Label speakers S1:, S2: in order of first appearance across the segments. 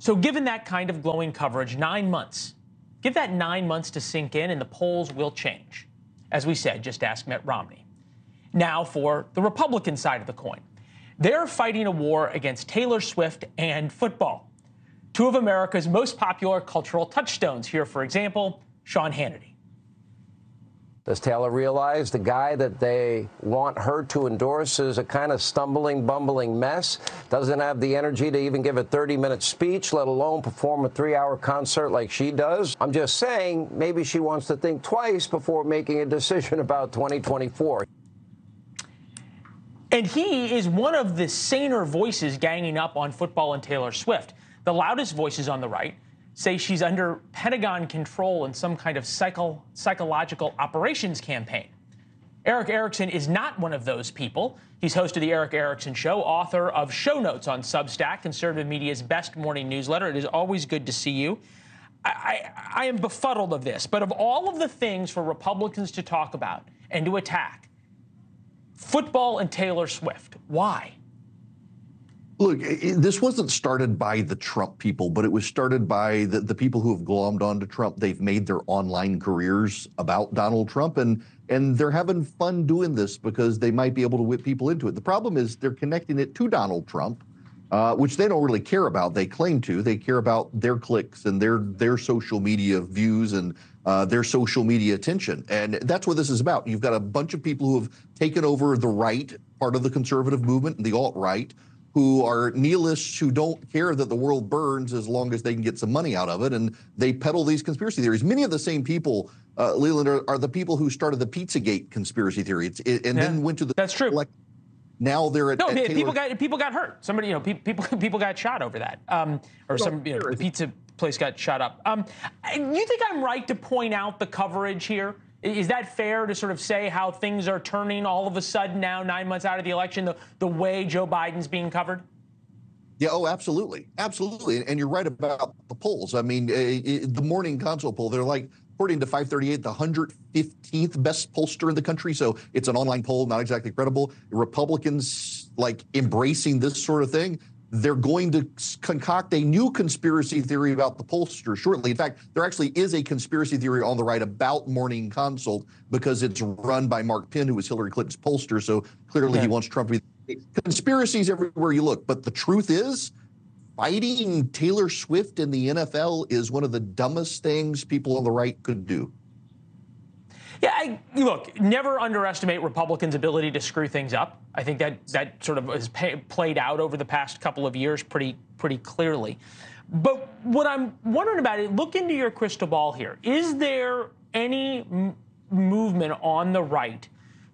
S1: So given that kind of glowing coverage, 9 months, give that 9 months to sink in and the polls will change. As we said, just ask Mitt Romney. Now for the Republican side of the coin. They're fighting a war against Taylor Swift and football, two of America's most popular cultural touchstones. Here, for example, Sean Hannity.
S2: Does Taylor realize the guy that they want her to endorse is a kind of stumbling, bumbling mess? Doesn't have the energy to even give a 30-minute speech, let alone perform a 3-hour concert like she does? I'm just saying, maybe she wants to think twice before making a decision about 2024.
S1: And he is one of the saner voices ganging up on football and Taylor Swift. The loudest voices on the right say she's under Pentagon control in some kind of psychological operations campaign. Erick Erickson is not one of those people. He's host of the Erick Erickson Show, author of Show Notes on Substack, conservative media's best morning newsletter. It is always good to see you. I am befuddled of this, but of all of the things for Republicans to talk about and to attack, football and Taylor Swift, why?
S3: Look, this wasn't started by the Trump people, but it was started by the people who have glommed onto Trump. They've made their online careers about Donald Trump, and they're having fun doing this because they might be able to whip people into it. The problem is they're connecting it to Donald Trump, which they don't really care about. They claim to. They care about their clicks and their social media views and their social media attention. And that's what this is about. You've got a bunch of people who have taken over the right part of the conservative movement, the alt-right, who are nihilists who don't care that the world burns as long as they can get some money out of it. And they peddle these conspiracy theories. Many of the same people, Leland, are the people who started the Pizzagate conspiracy theory then went to the...
S1: That's true.
S3: Now they're at...
S1: No, people got hurt. Somebody, people got shot over that. The pizza place got shot up. You think I'm right to point out the coverage here? Is that fair to sort of say how things are turning all of a sudden now, 9 months out of the election, the way Joe Biden's being covered?
S3: Yeah, oh, absolutely. Absolutely. And you're right about the polls. I mean, the morning consult poll, they're like, according to 538, the 115th best pollster in the country. So it's an online poll, not exactly credible. Republicans like embracing this sort of thing. They're going to concoct a new conspiracy theory about the pollster shortly. In fact, there actually is a conspiracy theory on the right about Morning Consult because it's run by Mark Penn, who was Hillary Clinton's pollster. So clearly he wants Trump to be... Conspiracies everywhere you look. But the truth is, fighting Taylor Swift in the NFL is one of the dumbest things people on the right could do.
S1: Yeah, look, never underestimate Republicans' ability to screw things up. I think that sort of has played out over the past couple of years pretty clearly. But what I'm wondering about is, look into your crystal ball here. Is there any movement on the right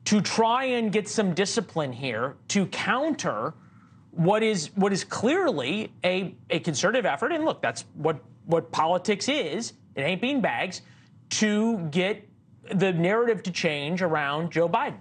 S1: to try and get some discipline here to counter what is clearly a conservative effort? And look, that's what politics is. It ain't beanbags, to get the narrative to change around Joe Biden.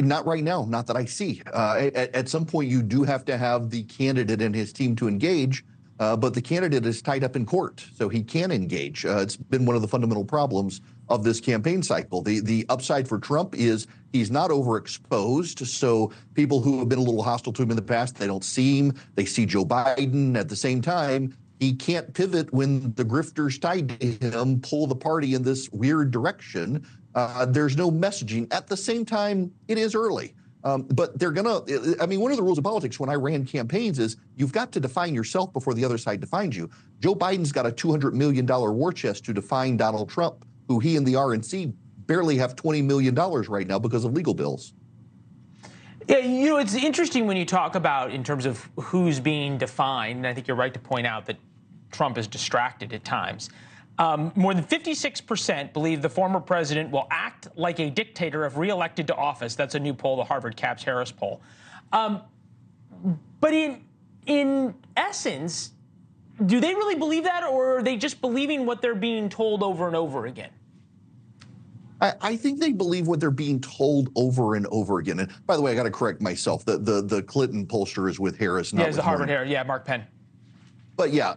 S3: Not right now, not that I see. At some point, you do have to have the candidate and his team to engage, but the candidate is tied up in court, so he can engage. It's been one of the fundamental problems of this campaign cycle. The upside for Trump is he's not overexposed, so people who have been a little hostile to him in the past, they don't see him. They see Joe Biden. At the same time, he can't pivot when the grifters tied to him pull the party in this weird direction. There's no messaging. At the same time, it is early. But they're going to, I mean, one of the rules of politics when I ran campaigns is you've got to define yourself before the other side defines you. Joe Biden's got a $200 million war chest to define Donald Trump, who he and the RNC barely have $20 million right now because of legal bills.
S1: Yeah, it's interesting when you talk about in terms of who's being defined, and I think you're right to point out that Trump is distracted at times. More than 56% believe the former president will act like a dictator if reelected to office. That's a new poll, the Harvard Capps Harris poll. But in essence, do they really believe that, or are they just believing what they're being told over and over again?
S3: I think they believe what they're being told over and over again. And by the way, I got to correct myself. The Clinton pollster is with Harris, not
S1: it's the Harvard Harris. Yeah, Mark Penn.
S3: But yeah,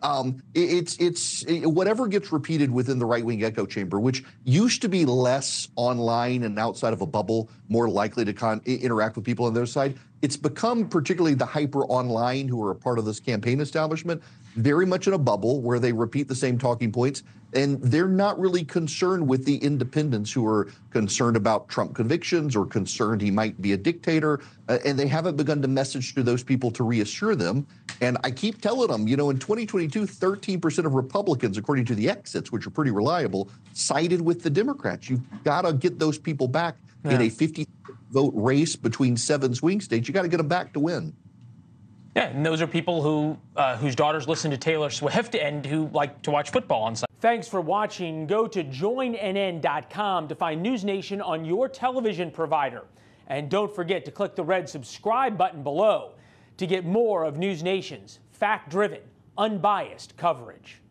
S3: it's whatever gets repeated within the right-wing echo chamber, which used to be less online and outside of a bubble, more likely to interact with people on their side. it's become, particularly the hyper online who are a part of this campaign establishment, very much in a bubble where they repeat the same talking points, and they're not really concerned with the independents who are concerned about Trump convictions or concerned he might be a dictator, and they haven't begun to message to those people to reassure them. And I keep telling them, you know, in 2022, 13% of Republicans, according to the exits, which are pretty reliable, sided with the Democrats. You've got to get those people back in a 50-vote race between 7 swing states. You got to get them back to win.
S1: Yeah, and those are people who whose daughters listen to Taylor Swift and who like to watch football on Sunday.
S4: Thanks for watching. Go to joinnn.com to find NewsNation on your television provider. And don't forget to click the red subscribe button below to get more of NewsNation's fact-driven, unbiased coverage.